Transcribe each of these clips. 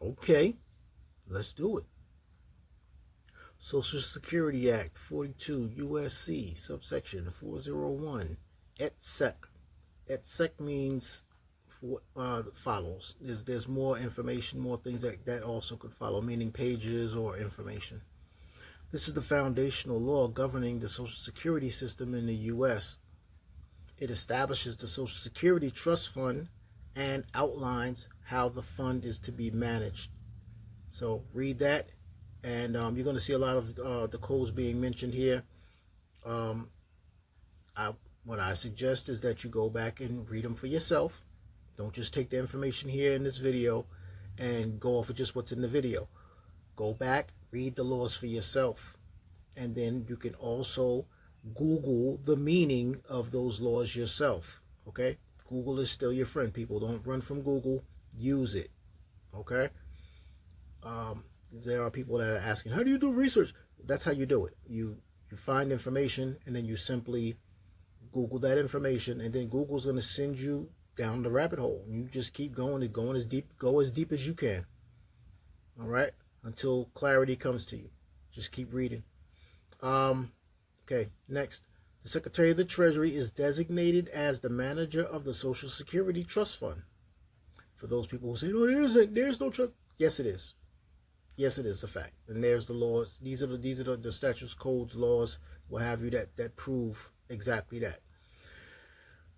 Okay, let's do it. Social Security Act 42 USC subsection 401 et sec. Et sec means follows. There's more information, more things that also could follow, meaning pages or information. This is the foundational law governing the Social Security system in the U.S. It establishes the Social Security Trust Fund and outlines how the fund is to be managed. So read that, and you're going to see a lot of the codes being mentioned here. Um, what I suggest is that you go back and read them for yourself. Don't just take the information here in this video and go off of just what's in the video. Go back, read the laws for yourself, and then you can also Google the meaning of those laws yourself. Okay? Google is still your friend. People, don't run from Google. Use it. Okay? There are people that are asking, how do you do research? That's how you do it. You find information, and then you simply Google that information, and then Google's going to send you down the rabbit hole. You just keep going and going as deep, go as deep as you can. All right? Until clarity comes to you. Just keep reading. Okay, next. The Secretary of the Treasury is designated as the manager of the Social Security Trust Fund. For those people who say, no, there's no trust. Yes, it is. Yes, it is a fact. And there's the laws. These are the statutes, codes, laws, what have you, that prove exactly that.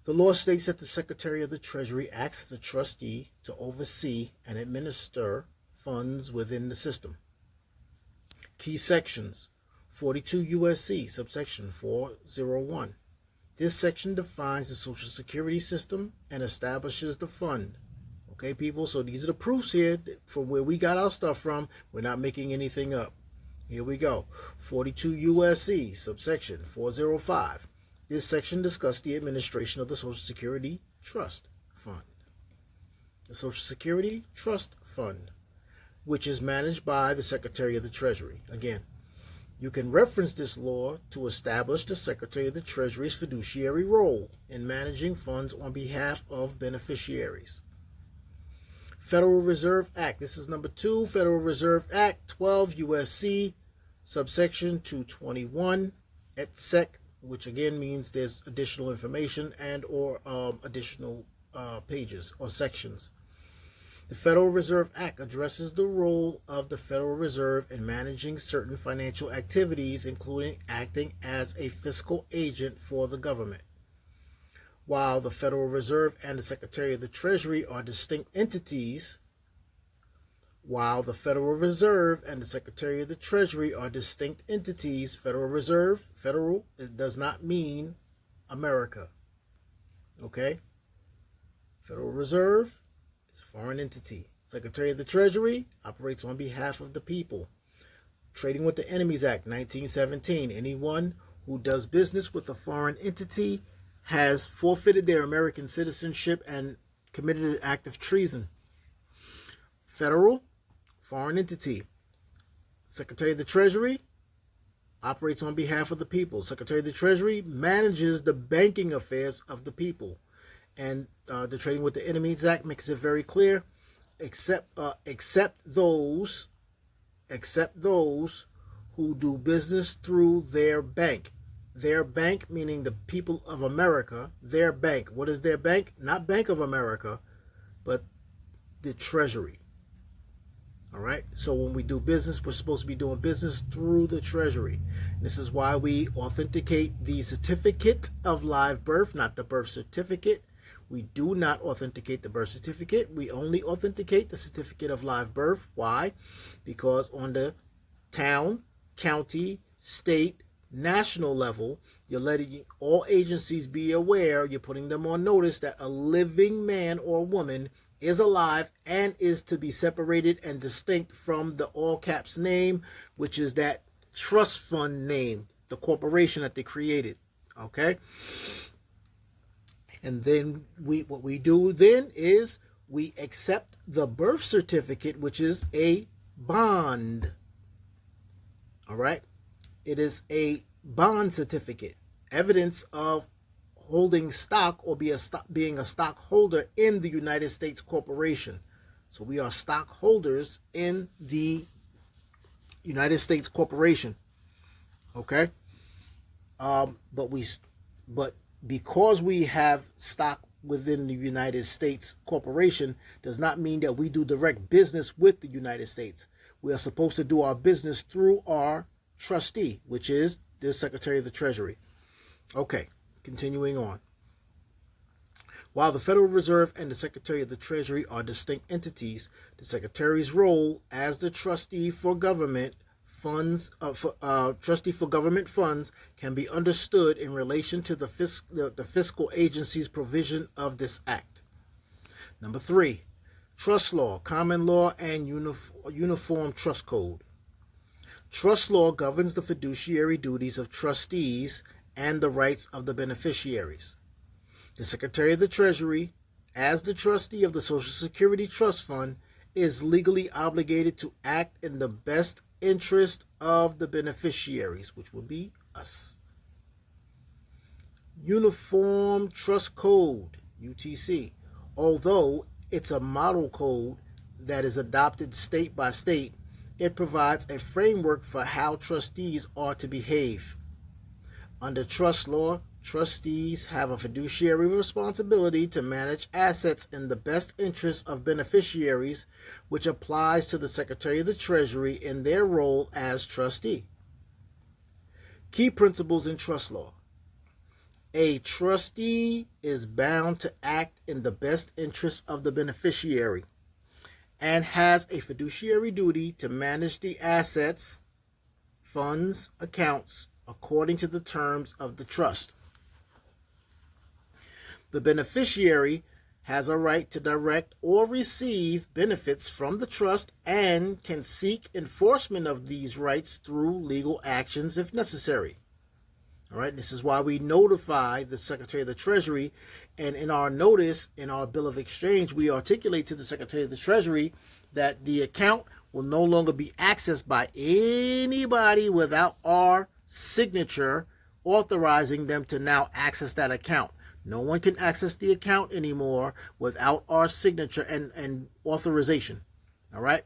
The law states that the Secretary of the Treasury acts as a trustee to oversee and administer funds within the system. Key sections: 42 USC, subsection 401. This section defines the Social Security system and establishes the fund. Okay, people, so these are the proofs here from where we got our stuff from. We're not making anything up. Here we go. 42 USC, subsection 405. This section discusses the administration of the Social Security Trust Fund. The Social Security Trust Fund, which is managed by the Secretary of the Treasury. Again, you can reference this law to establish the Secretary of the Treasury's fiduciary role in managing funds on behalf of beneficiaries. Federal Reserve Act. This is number 2. Federal Reserve Act 12 USC subsection 221 et sec, which again means there's additional information and or additional pages or sections. The Federal Reserve Act addresses the role of the Federal Reserve in managing certain financial activities, including acting as a fiscal agent for the government. While the Federal Reserve and the Secretary of the Treasury are distinct entities, Federal Reserve, federal, it does not mean America. Okay? Federal Reserve is a foreign entity. Secretary of the Treasury operates on behalf of the people. Trading with the Enemies Act, 1917. Anyone who does business with a foreign entity has forfeited their American citizenship and committed an act of treason. Federal, foreign entity. Secretary of the Treasury operates on behalf of the people. Secretary of the Treasury manages the banking affairs of the people. And the Trading with the Enemies Act makes it very clear, except those who do business through their bank. Their bank, meaning the people of America, their bank. What is their bank? Not Bank of America, but the Treasury. All right? So when we do business, we're supposed to be doing business through the Treasury. This is why we authenticate the certificate of live birth, not the birth certificate. We do not authenticate the birth certificate. We only authenticate the certificate of live birth. Why? Because on the town, county, state, national level, you're letting all agencies be aware, you're putting them on notice that a living man or woman is alive and is to be separated and distinct from the all caps name, which is that trust fund name, the corporation that they created. Okay? And then what we do then is we accept the birth certificate, which is a bond. All right? It is a bond certificate, evidence of holding stock or being a stockholder in the United States corporation. So we are stockholders in the United States corporation. Okay. But because we have stock within the United States corporation does not mean that we do direct business with the United States. We are supposed to do our business through our trustee, which is the Secretary of the Treasury. Okay, continuing on. While the Federal Reserve and the Secretary of the Treasury are distinct entities, the Secretary's role as the trustee for government funds can be understood in relation to the fiscal agency's provision of this act. Number 3, trust law, common law, and uniform trust code. Trust law governs the fiduciary duties of trustees and the rights of the beneficiaries. The Secretary of the Treasury, as the trustee of the Social Security Trust Fund, is legally obligated to act in the best interest of the beneficiaries, which would be us. Uniform Trust Code, UTC. Although it's a model code that is adopted state by state, it provides a framework for how trustees are to behave. Under trust law, trustees have a fiduciary responsibility to manage assets in the best interest of beneficiaries, which applies to the Secretary of the Treasury in their role as trustee. Key principles in trust law. A trustee is bound to act in the best interest of the beneficiary and has a fiduciary duty to manage the assets, funds, accounts according to the terms of the trust. The beneficiary has a right to direct or receive benefits from the trust and can seek enforcement of these rights through legal actions if necessary. All right, this is why we notify the Secretary of the Treasury, and in our notice, in our bill of exchange, we articulate to the Secretary of the Treasury that the account will no longer be accessed by anybody without our signature authorizing them to now access that account. No one can access the account anymore without our signature and authorization. All right?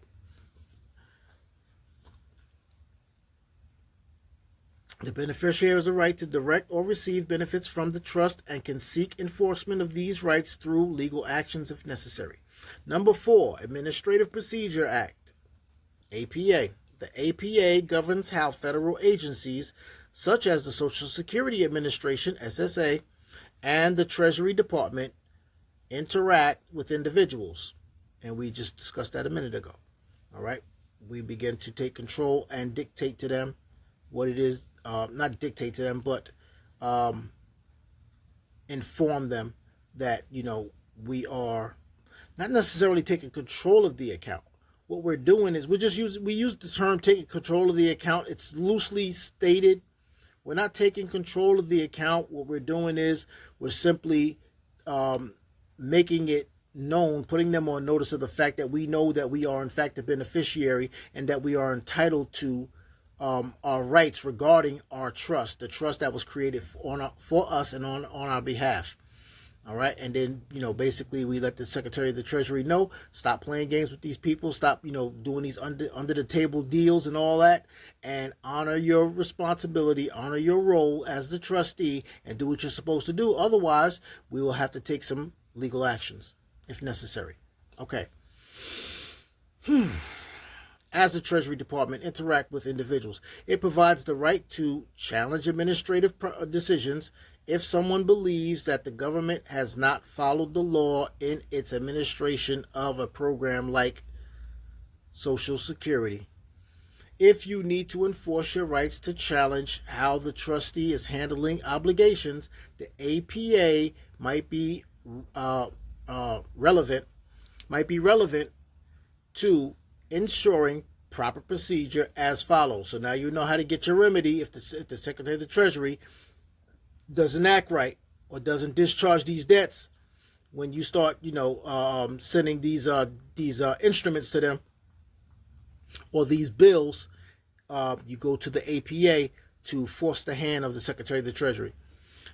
The beneficiary has a right to direct or receive benefits from the trust and can seek enforcement of these rights through legal actions if necessary. Number 4, Administrative Procedure Act, APA. The APA governs how federal agencies, such as the Social Security Administration, SSA, and the Treasury Department interact with individuals. And we just discussed that a minute ago. All right? We begin to take control and dictate to them what it is, not dictate to them, but inform them that, we are not necessarily taking control of the account. What we're doing is we use the term taking control of the account. It's loosely stated. We're not taking control of the account. What we're doing is we're simply making it known, putting them on notice of the fact that we know that we are in fact a beneficiary and that we are entitled to our rights regarding our trust, the trust that was created for us and on our behalf. All right. And then, basically we let the Secretary of the Treasury know, stop playing games with these people, stop, doing these under the table deals and all that, and honor your responsibility, honor your role as the trustee, and do what you're supposed to do. Otherwise, we will have to take some legal actions if necessary. Okay. As the Treasury Department interact with individuals, it provides the right to challenge administrative decisions if someone believes that the government has not followed the law in its administration of a program like Social Security. If you need to enforce your rights to challenge how the trustee is handling obligations, the APA might be relevant to ensuring proper procedure as follows. So now you know how to get your remedy if the Secretary of the Treasury doesn't act right or doesn't discharge these debts. When you start, sending these instruments to them or these bills, you go to the APA to force the hand of the Secretary of the Treasury.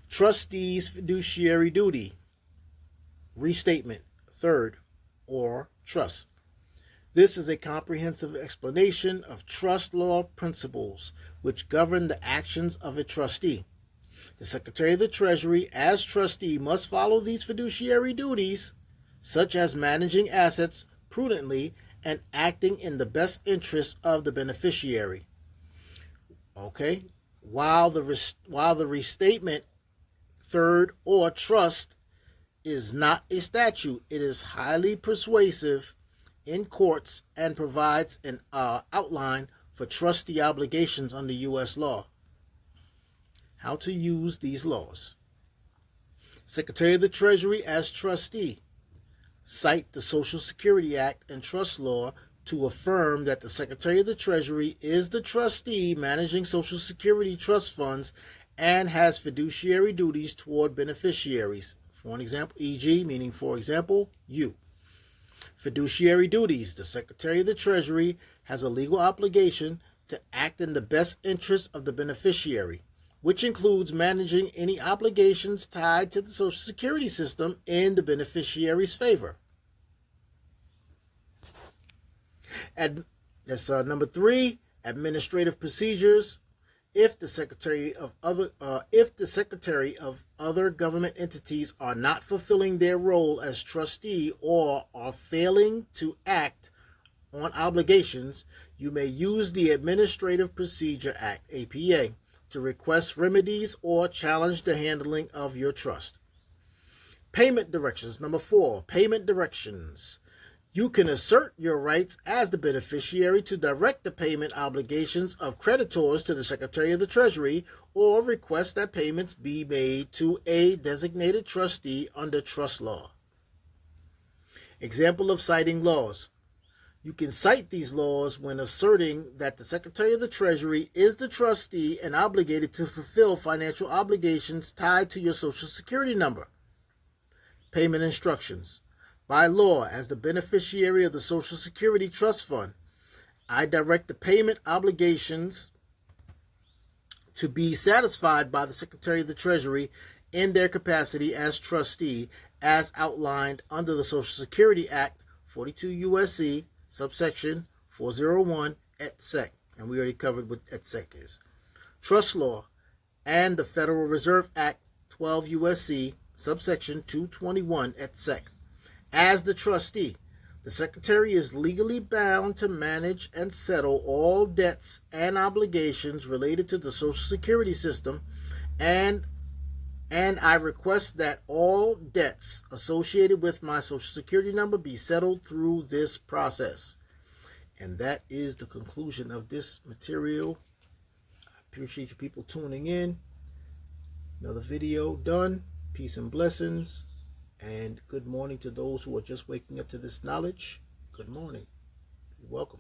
Trustees' fiduciary duty, restatement, third, or trust. This is a comprehensive explanation of trust law principles which govern the actions of a trustee. The Secretary of the Treasury, as trustee, must follow these fiduciary duties, such as managing assets prudently and acting in the best interest of the beneficiary. Okay? While the restatement, third, or trust is not a statute, it is highly persuasive in courts and provides an outline for trustee obligations under U.S. law. How to use these laws. Secretary of the Treasury as trustee. Cite the Social Security Act and trust law to affirm that the Secretary of the Treasury is the trustee managing Social Security trust funds and has fiduciary duties toward beneficiaries. For an example, e.g., meaning for example, you. Fiduciary duties. The Secretary of the Treasury has a legal obligation to act in the best interest of the beneficiary, which includes managing any obligations tied to the Social Security system in the beneficiary's favor. That's number 3, administrative procedures. If the secretary of other government entities are not fulfilling their role as trustee or are failing to act on obligations, you may use the Administrative Procedure Act, APA, to request remedies or challenge the handling of your trust. Payment directions. Number 4, payment directions. You can assert your rights as the beneficiary to direct the payment obligations of creditors to the Secretary of the Treasury or request that payments be made to a designated trustee under trust law. Example of citing laws. You can cite these laws when asserting that the Secretary of the Treasury is the trustee and obligated to fulfill financial obligations tied to your Social Security number. Payment instructions. By law, as the beneficiary of the Social Security Trust Fund, I direct the payment obligations to be satisfied by the Secretary of the Treasury in their capacity as trustee, as outlined under the Social Security Act, 42 U.S.C., subsection 401, et sec. And we already covered what et sec is. Trust law and the Federal Reserve Act, 12 U.S.C., subsection 221, et sec. As the trustee, the Secretary is legally bound to manage and settle all debts and obligations related to the Social Security system, and I request that all debts associated with my Social Security number be settled through this process. And that is the conclusion of this material. I appreciate you people tuning in. Another video done. Peace and blessings. And good morning to those who are just waking up to this knowledge. Good morning. You're welcome.